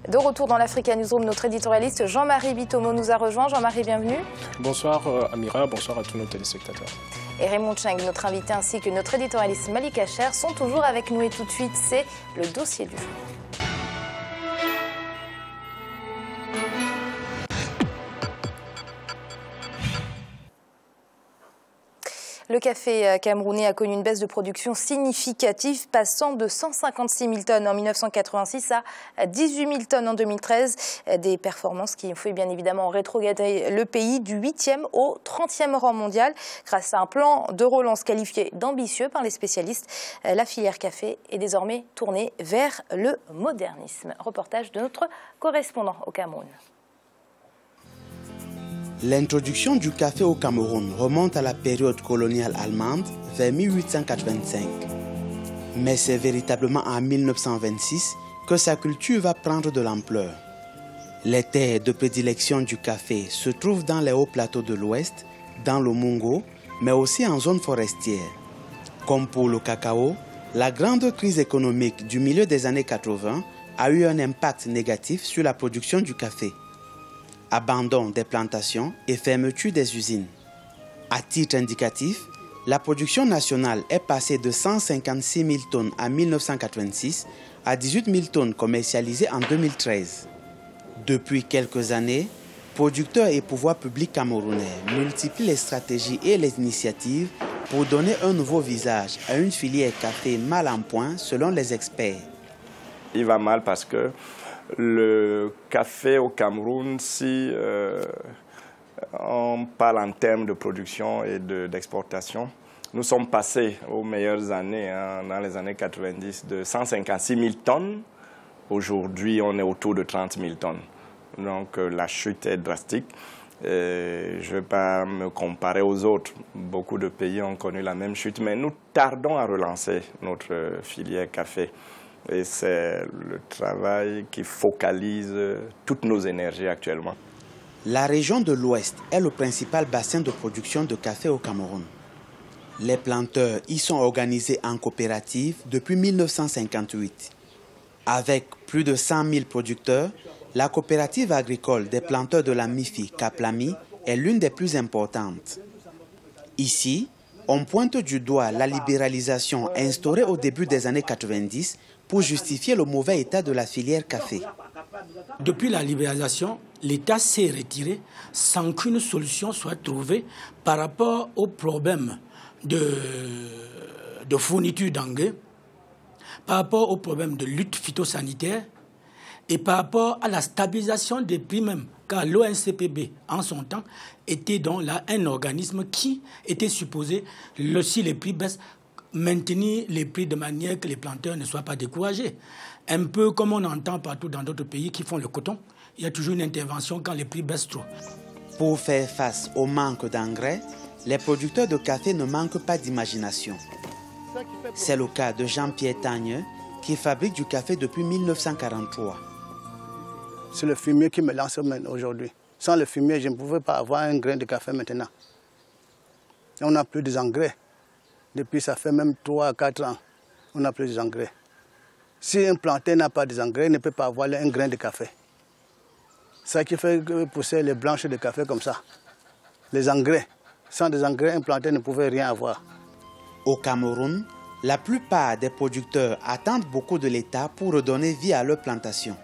De retour dans l'Africa Newsroom, notre éditorialiste Jean-Marie Bitomo nous a rejoint. Jean-Marie, bienvenue. Bonsoir Amira, bonsoir à tous nos téléspectateurs. Et Raymond Cheng, notre invité, ainsi que notre éditorialiste Malika Cher sont toujours avec nous. Et tout de suite, c'est le dossier du jour. Le café camerounais a connu une baisse de production significative, passant de 156 000 tonnes en 1986 à 18 000 tonnes en 2013. Des performances qui ont fait bien évidemment rétrograder le pays du 8e au 30e rang mondial. Grâce à un plan de relance qualifié d'ambitieux par les spécialistes, la filière café est désormais tournée vers le modernisme. Reportage de notre correspondant au Cameroun. L'introduction du café au Cameroun remonte à la période coloniale allemande vers 1885. Mais c'est véritablement en 1926 que sa culture va prendre de l'ampleur. Les terres de prédilection du café se trouvent dans les hauts plateaux de l'Ouest, dans le Mungo, mais aussi en zone forestière. Comme pour le cacao, la grande crise économique du milieu des années 80 a eu un impact négatif sur la production du café. Abandon des plantations et fermeture des usines. À titre indicatif, la production nationale est passée de 156 000 tonnes en 1986 à 18 000 tonnes commercialisées en 2013. Depuis quelques années, producteurs et pouvoirs publics camerounais multiplient les stratégies et les initiatives pour donner un nouveau visage à une filière café mal en point selon les experts. Il va mal parce que le café au Cameroun, si on parle en termes de production et d'exportation, nous sommes passés aux meilleures années, dans les années 90, de 156 000 tonnes. Aujourd'hui, on est autour de 30 000 tonnes. Donc la chute est drastique. Je ne vais pas me comparer aux autres. Beaucoup de pays ont connu la même chute, mais nous tardons à relancer notre filière café. Et c'est le travail qui focalise toutes nos énergies actuellement. La région de l'Ouest est le principal bassin de production de café au Cameroun. Les planteurs y sont organisés en coopérative depuis 1958. Avec plus de 100 000 producteurs, la coopérative agricole des planteurs de la MIFI, Kaplami, est l'une des plus importantes. Ici, on pointe du doigt la libéralisation instaurée au début des années 90 pour justifier le mauvais état de la filière café. Depuis la libéralisation, l'État s'est retiré sans qu'une solution soit trouvée par rapport aux problèmes de fourniture d'engrais, par rapport aux problèmes de lutte phytosanitaire et par rapport à la stabilisation des prix même. Car l'ONCPB, en son temps, était donc là un organisme qui était supposé, si les prix baissent, maintenir les prix de manière que les planteurs ne soient pas découragés. Un peu comme on entend partout dans d'autres pays qui font le coton, il y a toujours une intervention quand les prix baissent trop. Pour faire face au manque d'engrais, les producteurs de café ne manquent pas d'imagination. C'est le cas de Jean-Pierre Tagne, qui fabrique du café depuis 1943. C'est le fumier qui me lance aujourd'hui. Sans le fumier, je ne pouvais pas avoir un grain de café maintenant. Et on n'a plus d'engrais. Depuis, ça fait même 3 à 4 ans, on n'a plus d'engrais. Si un plantain n'a pas d'engrais, il ne peut pas avoir un grain de café. C'est ça qui fait pousser les branches de café comme ça. Les engrais. Sans des engrais, un plantain ne pouvait rien avoir. Au Cameroun, la plupart des producteurs attendent beaucoup de l'État pour redonner vie à leurs plantations.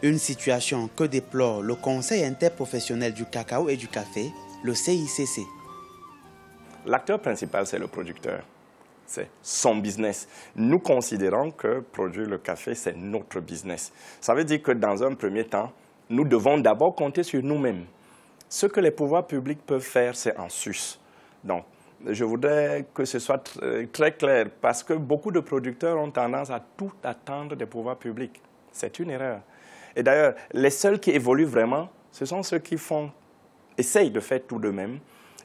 Une situation que déplore le Conseil interprofessionnel du cacao et du café, le CICC. L'acteur principal, c'est le producteur. C'est son business. Nous considérons que produire le café, c'est notre business. Ça veut dire que dans un premier temps, nous devons d'abord compter sur nous-mêmes. Ce que les pouvoirs publics peuvent faire, c'est en sus. Donc, je voudrais que ce soit très clair, parce que beaucoup de producteurs ont tendance à tout attendre des pouvoirs publics. C'est une erreur. Et d'ailleurs, les seuls qui évoluent vraiment, ce sont ceux qui essayent de faire tout d'eux-mêmes.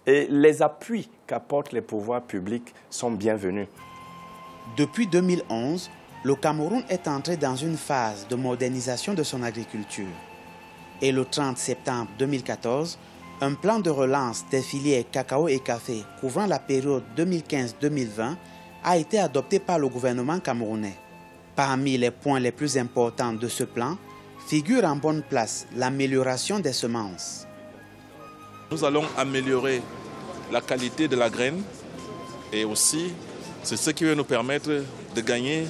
Et les appuis qu'apportent les pouvoirs publics sont bienvenus. Depuis 2011, le Cameroun est entré dans une phase de modernisation de son agriculture. Et le 30 septembre 2014, Un plan de relance des filières cacao et café couvrant la période 2015-2020 a été adopté par le gouvernement camerounais. Parmi les points les plus importants de ce plan figure en bonne place l'amélioration des semences. Nous allons améliorer la qualité de la graine et aussi c'est ce qui va nous permettre de gagner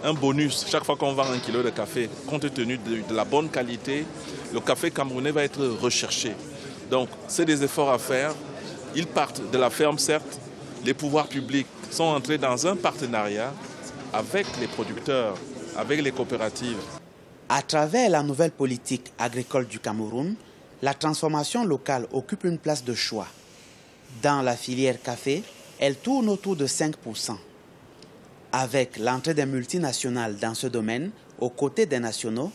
un bonus chaque fois qu'on vend 1 kilo de café. Compte tenu de la bonne qualité, le café camerounais va être recherché. Donc c'est des efforts à faire. Ils partent de la ferme certes, les pouvoirs publics sont entrés dans un partenariat avec les producteurs, avec les coopératives. À travers la nouvelle politique agricole du Cameroun, la transformation locale occupe une place de choix. Dans la filière café, elle tourne autour de 5%. Avec l'entrée des multinationales dans ce domaine, aux côtés des nationaux,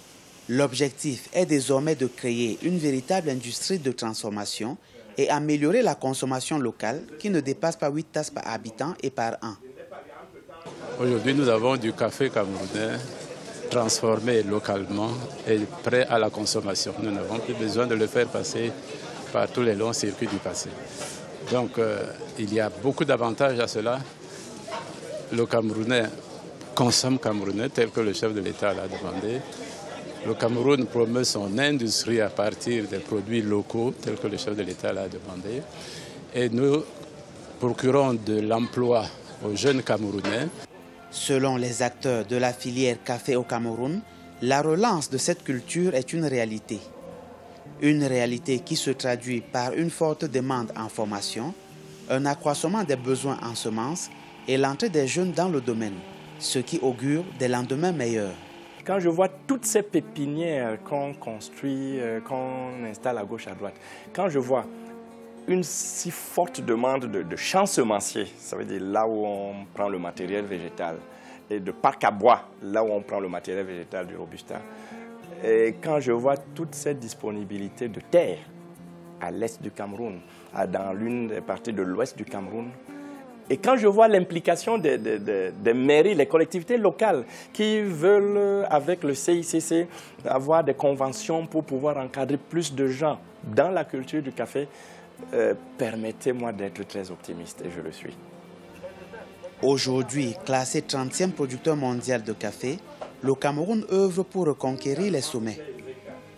l'objectif est désormais de créer une véritable industrie de transformation et améliorer la consommation locale qui ne dépasse pas 8 tasses par habitant et par an. Aujourd'hui, nous avons du café camerounais transformé localement et prêt à la consommation. Nous n'avons plus besoin de le faire passer par tous les longs circuits du passé. Donc, il y a beaucoup d'avantages à cela. Le Camerounais consomme camerounais tel que le chef de l'État l'a demandé. Le Cameroun promeut son industrie à partir des produits locaux tels que le chef de l'État l'a demandé. Et nous procurons de l'emploi aux jeunes Camerounais. Selon les acteurs de la filière café au Cameroun, la relance de cette culture est une réalité. Une réalité qui se traduit par une forte demande en formation, un accroissement des besoins en semences et l'entrée des jeunes dans le domaine, ce qui augure des lendemains meilleurs. Quand je vois toutes ces pépinières qu'on construit, qu'on installe à gauche, à droite, quand je vois une si forte demande de champs semenciers, ça veut dire là où on prend le matériel végétal, et de parcs à bois, là où on prend le matériel végétal du Robusta, et quand je vois toute cette disponibilité de terre à l'est du Cameroun, dans l'une des parties de l'ouest du Cameroun, et quand je vois l'implication des mairies, les collectivités locales qui veulent, avec le CICC, avoir des conventions pour pouvoir encadrer plus de gens dans la culture du café, permettez-moi d'être très optimiste, et je le suis. Aujourd'hui, classé 30e producteur mondial de café, le Cameroun œuvre pour reconquérir les sommets.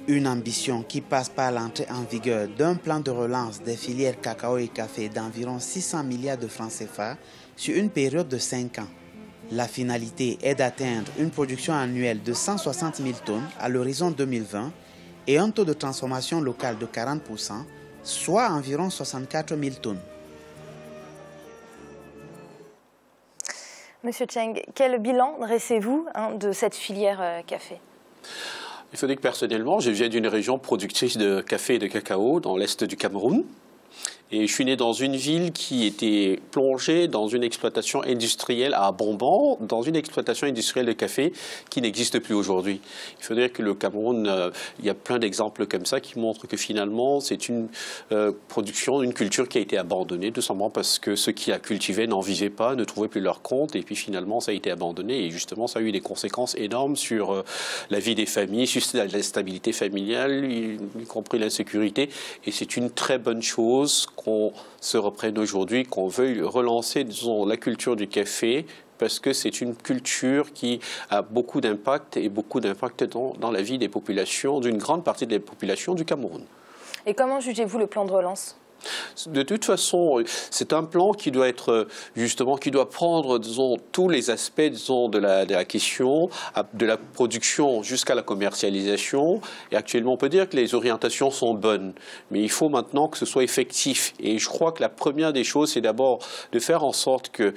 Une ambition qui passe par l'entrée en vigueur d'un plan de relance des filières cacao et café d'environ 600 milliards de francs CFA sur une période de 5 ans. La finalité est d'atteindre une production annuelle de 160 000 tonnes à l'horizon 2020 et un taux de transformation locale de 40%, soit environ 64 000 tonnes. Monsieur Cheng, quel bilan dressez-vous de cette filière café? Il faut dire que personnellement, je viens d'une région productrice de café et de cacao dans l'est du Cameroun. Et je suis né dans une ville qui était plongée dans une exploitation industrielle à Bomban, dans une exploitation industrielle de café qui n'existe plus aujourd'hui. Il faut dire que le Cameroun, il y a plein d'exemples comme ça qui montrent que finalement c'est une production, une culture qui a été abandonnée, tout simplement parce que ceux qui la cultivaient n'en vivaient pas, ne trouvaient plus leur compte, et puis finalement ça a été abandonné, et justement ça a eu des conséquences énormes sur la vie des familles, sur la stabilité familiale, y compris l'insécurité, et c'est une très bonne chose qu'on se reprenne aujourd'hui, qu'on veuille relancer, disons, la culture du café, parce que c'est une culture qui a beaucoup d'impact et beaucoup d'impact dans la vie des populations, d'une grande partie des populations du Cameroun. Et comment jugez-vous le plan de relance ? De toute façon, c'est un plan qui doit être justement, qui doit prendre, disons, tous les aspects, disons, de la question, de la production jusqu'à la commercialisation. Et actuellement, on peut dire que les orientations sont bonnes, mais il faut maintenant que ce soit effectif. Et je crois que la première des choses, c'est d'abord de faire en sorte que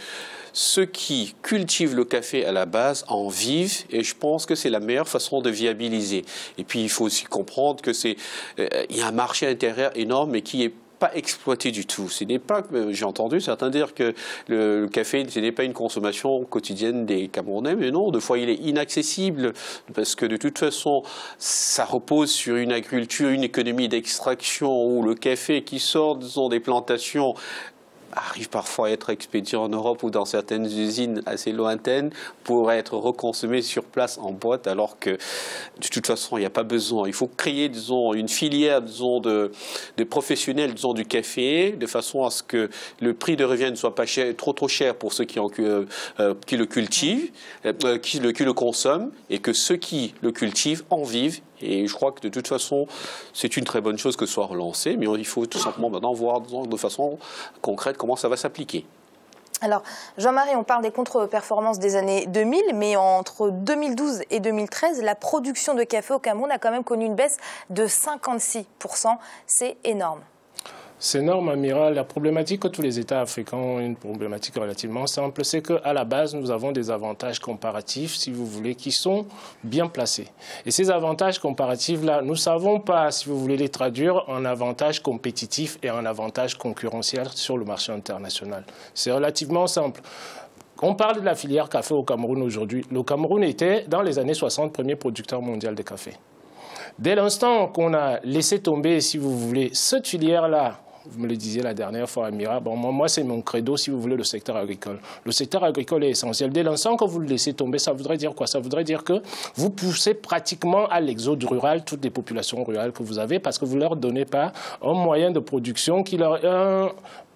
ceux qui cultivent le café à la base en vivent, et je pense que c'est la meilleure façon de viabiliser. Et puis, il faut aussi comprendre que il y a un marché intérieur énorme et qui est pas exploité du tout. Ce n'est pas, j'ai entendu certains dire que le café, ce n'est pas une consommation quotidienne des Camerounais, mais non, des fois il est inaccessible parce que de toute façon, ça repose sur une agriculture, une économie d'extraction où le café qui sort, disons, des plantations arrive parfois à être expédié en Europe ou dans certaines usines assez lointaines pour être reconsommé sur place en boîte, alors que de toute façon, il n'y a pas besoin. Il faut créer, disons, une filière, disons, de professionnels, disons, du café, de façon à ce que le prix de revient ne soit pas cher, trop cher pour ceux qui le cultivent, qui le consomment, et que ceux qui le cultivent en vivent. Et je crois que de toute façon, c'est une très bonne chose que ce soit relancé, mais il faut tout simplement maintenant voir de façon concrète comment ça va s'appliquer. Alors, Jean-Marie, on parle des contre-performances des années 2000, mais entre 2012 et 2013, la production de café au Cameroun a quand même connu une baisse de 56%. C'est énorme. C'est énorme, Amira. La problématique que tous les États africains ont, une problématique relativement simple, c'est qu'à la base, nous avons des avantages comparatifs, si vous voulez, qui sont bien placés. Et ces avantages comparatifs-là, nous ne savons pas, si vous voulez, les traduire en avantages compétitifs et en avantages concurrentiels sur le marché international. C'est relativement simple. On parle de la filière café au Cameroun aujourd'hui. Le Cameroun était, dans les années 60, premier producteur mondial de café. Dès l'instant qu'on a laissé tomber, si vous voulez, cette filière-là, vous me le disiez la dernière fois, Amira, bon, moi c'est mon credo, si vous voulez, le secteur agricole. Le secteur agricole est essentiel. Dès l'instant que vous le laissez tomber, ça voudrait dire quoi? Ça voudrait dire que vous poussez pratiquement à l'exode rural toutes les populations rurales que vous avez parce que vous ne leur donnez pas un moyen de production qui leur...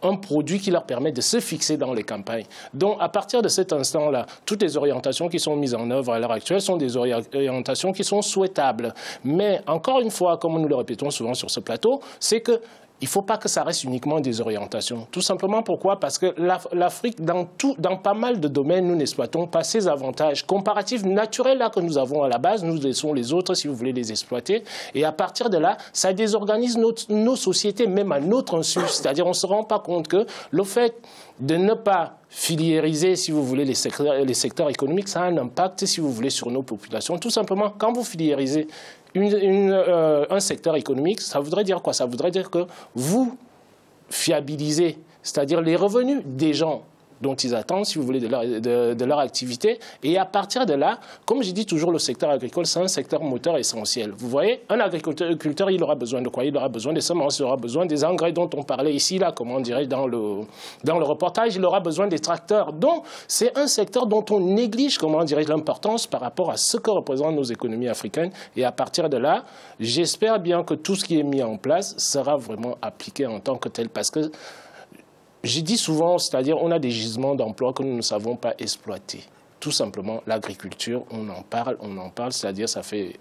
un produit qui leur permet de se fixer dans les campagnes. Donc, à partir de cet instant-là, toutes les orientations qui sont mises en œuvre à l'heure actuelle sont des orientations qui sont souhaitables. Mais, encore une fois, comme nous le répétons souvent sur ce plateau, c'est que il ne faut pas que ça reste uniquement des orientations. Tout simplement pourquoi? Parce que l'Afrique, dans pas mal de domaines, nous n'exploitons pas ces avantages comparatifs naturels là que nous avons à la base. Nous laissons les autres, si vous voulez, les exploiter. Et à partir de là, ça désorganise nos sociétés, même à notre insu. C'est-à-dire, on ne se rend pas compte que le fait de ne pas filiériser, si vous voulez, les secteurs économiques, ça a un impact, si vous voulez, sur nos populations. Tout simplement, quand vous filiérisez un secteur économique, ça voudrait dire quoi? Ça voudrait dire que vous fiabilisez, c'est-à-dire les revenus des gens dont ils attendent, si vous voulez, de leur activité. Et à partir de là, comme je dis toujours, le secteur agricole, c'est un secteur moteur essentiel. Vous voyez, un agriculteur, il aura besoin de quoi? Il aura besoin des semences, il aura besoin des engrais dont on parlait ici, là, comme on dirait dans le reportage, il aura besoin des tracteurs. Donc, c'est un secteur dont on néglige, comment dirais l'importance par rapport à ce que représentent nos économies africaines. Et à partir de là, j'espère bien que tout ce qui est mis en place sera vraiment appliqué en tant que tel, parce que je dis souvent, c'est-à-dire on a des gisements d'emplois que nous ne savons pas exploiter. Tout simplement, l'agriculture, on en parle, c'est-à-dire ça fait...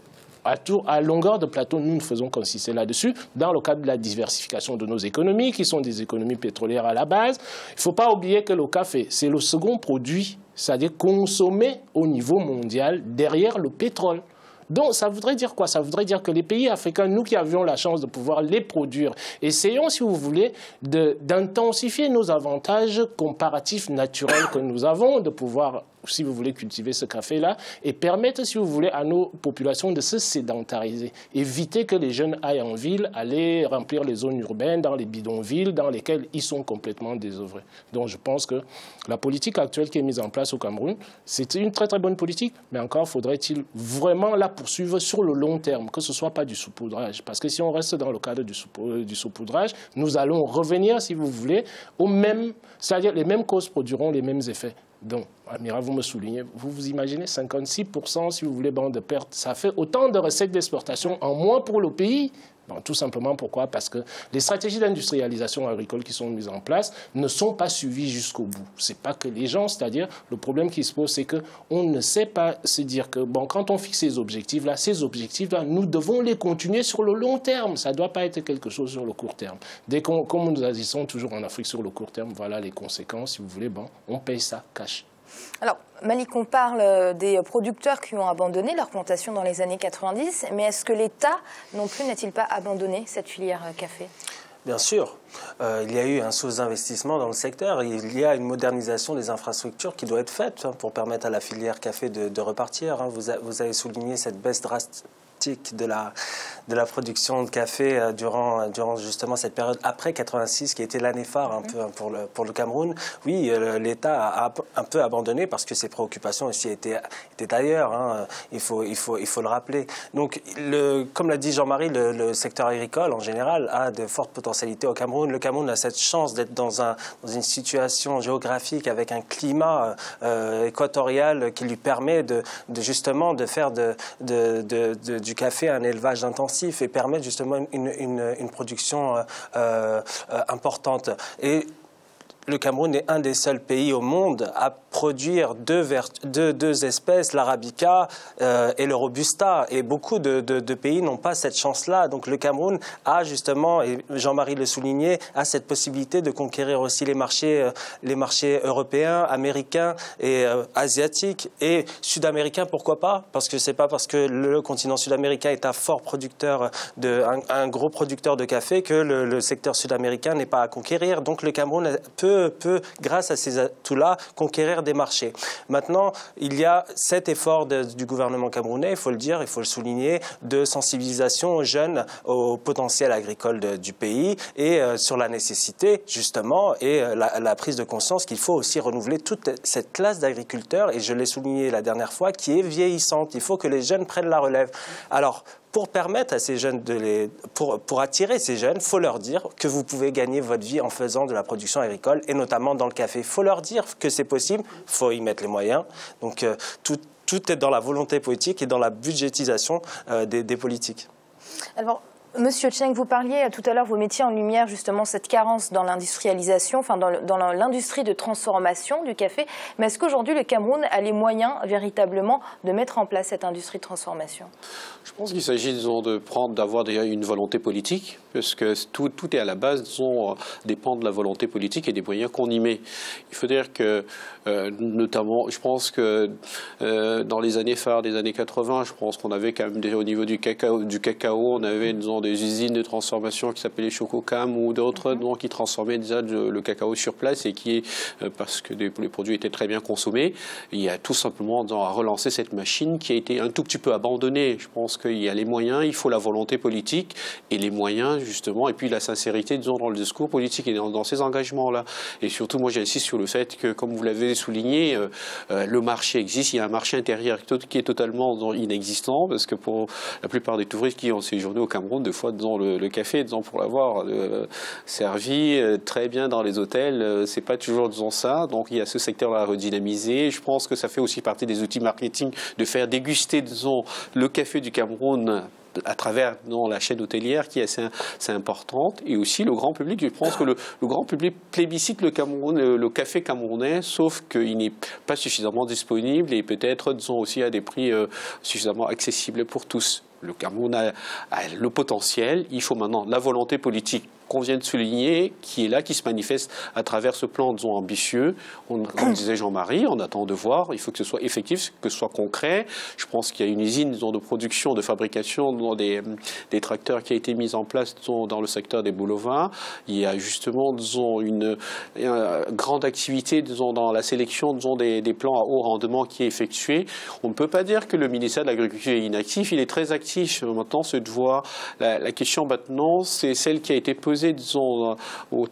À longueur de plateau, nous ne faisons qu'insister là-dessus, dans le cadre de la diversification de nos économies, qui sont des économies pétrolières à la base. Il ne faut pas oublier que le café, c'est le second produit, c'est-à-dire consommé au niveau mondial, derrière le pétrole. Donc, ça voudrait dire quoi? Ça voudrait dire que les pays africains, nous qui avions la chance de pouvoir les produire, essayons, si vous voulez, d'intensifier nos avantages comparatifs naturels que nous avons, de pouvoir, si vous voulez, cultiver ce café-là et permettre, si vous voulez, à nos populations de se sédentariser. Éviter que les jeunes aillent en ville, aller remplir les zones urbaines, dans les bidonvilles, dans lesquelles ils sont complètement désœuvrés. Donc, je pense que la politique actuelle qui est mise en place au Cameroun, c'est une très très bonne politique, mais encore faudrait-il vraiment la poursuivre sur le long terme, que ce ne soit pas du saupoudrage. Parce que si on reste dans le cadre du saupoudrage, nous allons revenir, si vous voulez, aux mêmes, c'est-à-dire les mêmes causes produiront les mêmes effets. Donc, Amira, vous me soulignez, vous imaginez 56%, si vous voulez, de pertes. Ça fait autant de recettes d'exportation en moins pour le pays. Bon, tout simplement pourquoi? Parce que les stratégies d'industrialisation agricole qui sont mises en place ne sont pas suivies jusqu'au bout. Ce n'est pas que les gens, c'est-à-dire le problème qui se pose, c'est qu'on ne sait pas se dire que bon, quand on fixe ces objectifs-là, nous devons les continuer sur le long terme. Ça ne doit pas être quelque chose sur le court terme. Dès qu'on, comme nous agissons toujours en Afrique sur le court terme, voilà les conséquences, si vous voulez, bon, on paye ça cash. Alors, Malik, on parle des producteurs qui ont abandonné leur plantation dans les années 90, mais est-ce que l'État non plus n'a-t-il pas abandonné cette filière café? Bien sûr. Il y a eu un sous-investissement dans le secteur. Il y a une modernisation des infrastructures qui doit être faite pour permettre à la filière café de repartir. Vous avez souligné cette baisse dramatique de la production de café durant justement cette période après 86, qui était l'année phare un peu pour le Cameroun. Oui, l'État a un peu abandonné parce que ses préoccupations aussi étaient ailleurs. Hein. Il faut le rappeler. Donc, comme l'a dit Jean-Marie, le secteur agricole en général a de fortes potentialités au Cameroun. Le Cameroun a cette chance d'être dans une situation géographique avec un climat équatorial qui lui permet justement de faire du café un élevage intensif et permettre justement une production importante. Et le Cameroun est un des seuls pays au monde à produire deux espèces, l'arabica et le robusta. Et beaucoup de pays n'ont pas cette chance-là. Donc le Cameroun a justement, et Jean-Marie le soulignait, a cette possibilité de conquérir aussi les marchés européens, américains et asiatiques et sud-américains. Pourquoi pas? Parce que c'est pas parce que le continent sud-américain est un fort producteur, un gros producteur de café que le secteur sud-américain n'est pas à conquérir. Donc le Cameroun peut, grâce à ces atouts-là, conquérir des marchés. Maintenant, il y a cet effort du gouvernement camerounais, il faut le dire, il faut le souligner, de sensibilisation aux jeunes au potentiel agricole du pays et sur la nécessité, justement, et la prise de conscience qu'il faut aussi renouveler toute cette classe d'agriculteurs, et je l'ai souligné la dernière fois, qui est vieillissante. Il faut que les jeunes prennent la relève. Alors, pour permettre à ces jeunes pour attirer ces jeunes, il faut leur dire que vous pouvez gagner votre vie en faisant de la production agricole et notamment dans le café. Il faut leur dire que c'est possible, il faut y mettre les moyens. Donc tout est dans la volonté politique et dans la budgétisation des politiques. Alors, Monsieur Cheng, vous parliez tout à l'heure, vous mettiez en lumière justement cette carence dans l'industrialisation, enfin dans l'industrie de transformation du café. Mais est-ce qu'aujourd'hui le Cameroun a les moyens véritablement de mettre en place cette industrie de transformation? Je pense qu'il s'agit, disons, d'avoir déjà une volonté politique, parce que tout est à la base, disons, dépend de la volonté politique et des moyens qu'on y met. Il faut dire que, notamment, je pense que dans les années phares des années 80, je pense qu'on avait quand même déjà au niveau du cacao, on avait, disons, des usines de transformation qui s'appelaient Chococam ou d'autres, qui transformaient déjà le cacao sur place et qui, parce que les produits étaient très bien consommés, il y a tout simplement à relancer cette machine qui a été un tout petit peu abandonnée. Je pense qu'il y a les moyens, il faut la volonté politique et les moyens justement, et puis la sincérité, disons, dans le discours politique et dans ces engagements-là. Et surtout, moi j'insiste sur le fait que, comme vous l'avez souligné, le marché existe, il y a un marché intérieur qui est totalement inexistant, parce que pour la plupart des touristes qui ont séjourné au Cameroun, des fois, disons, le café, disons, pour l'avoir servi très bien dans les hôtels, c'est pas toujours, disons, ça. Donc il y a ce secteur-là à redynamiser. Je pense que ça fait aussi partie des outils marketing de faire déguster, disons, le café du Cameroun à travers la chaîne hôtelière qui est assez importante, et aussi le grand public. Je pense que le grand public plébiscite le café camerounais, sauf qu'il n'est pas suffisamment disponible et peut-être, disons, aussi à des prix suffisamment accessibles pour tous. Le Cameroun a le potentiel, il faut maintenant la volonté politique qu'on vient de souligner, qui est là, qui se manifeste à travers ce plan, disons, ambitieux. Comme disait Jean-Marie, on attend de voir, il faut que ce soit effectif, que ce soit concret. Je pense qu'il y a une usine, disons, de production, de fabrication, disons, des tracteurs qui a été mise en place, disons, dans le secteur des boulevards. Il y a justement, disons, une grande activité, disons, dans la sélection, disons, des plants à haut rendement qui est effectuée. On ne peut pas dire que le ministère de l'Agriculture est inactif, il est très actif. Maintenant, la question maintenant, c'est celle qui a été posée, disons, au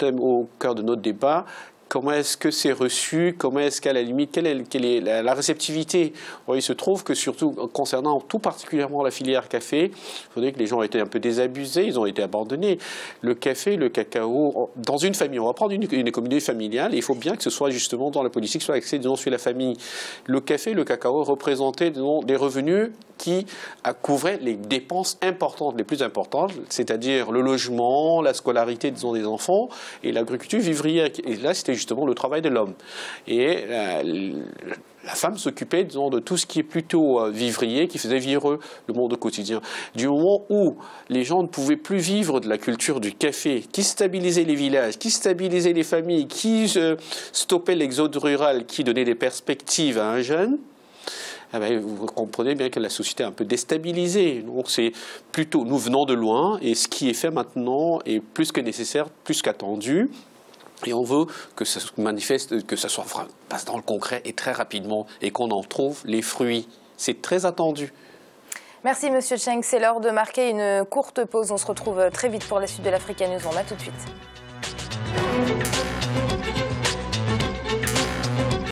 cœur de notre débat. Comment est-ce que c'est reçu? Comment est-ce qu'à la limite, quelle est la réceptivité? Il se trouve que surtout concernant tout particulièrement la filière café, il faudrait que les gens aient été un peu désabusés, ils ont été abandonnés. Le café, le cacao, dans une famille, on va prendre une économie familiale, et il faut bien que ce soit justement dans la politique, soit axé, disons, sur la famille. Le café, le cacao représentaient, disons, des revenus qui couvraient les dépenses importantes, les plus importantes, c'est-à-dire le logement, la scolarité, disons, des enfants, et l'agriculture vivrière. Et là, c'était justement le travail de l'homme. Et la femme s'occupait, disons, de tout ce qui est plutôt vivrier, qui faisait vivre le monde quotidien. Du moment où les gens ne pouvaient plus vivre de la culture du café, qui stabilisait les villages, qui stabilisait les familles, qui stoppait l'exode rural, qui donnait des perspectives à un jeune, eh bien, vous comprenez bien que la société est un peu déstabilisée. Donc c'est plutôt, nous venons de loin, et ce qui est fait maintenant est plus que nécessaire, plus qu'attendu. Et on veut que ça se manifeste, que ça passe dans le concret et très rapidement, et qu'on en trouve les fruits. C'est très attendu. Merci Monsieur Cheng, c'est l'heure de marquer une courte pause. On se retrouve très vite pour la suite de l'Africa News. On a tout de suite.